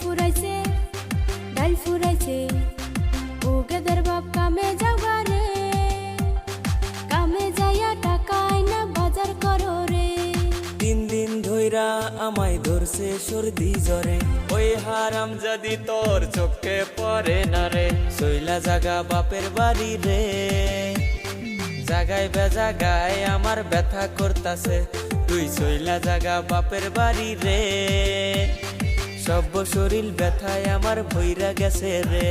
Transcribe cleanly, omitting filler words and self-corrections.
ফুরাইছে ডাল ফুরাইছে ও গেদের বাপ কামে যাওয়া রে কামে যাইয়া টাকা আইনা বাজার করো রে 3 দিন ধইরা আমায় ধরছে সর্দি জ্বরে ওই হারামজাদি তোর চোখে পড়ে না রে সইলা জাগা বাপের বাড়ি রে জাগায় বেজাগায় আমার ব্যথা করতাছে তুই সইলা জাগা বাপের বাড়ি রে সব শরীর ব্যথায় আমার ভইরা গেছে রে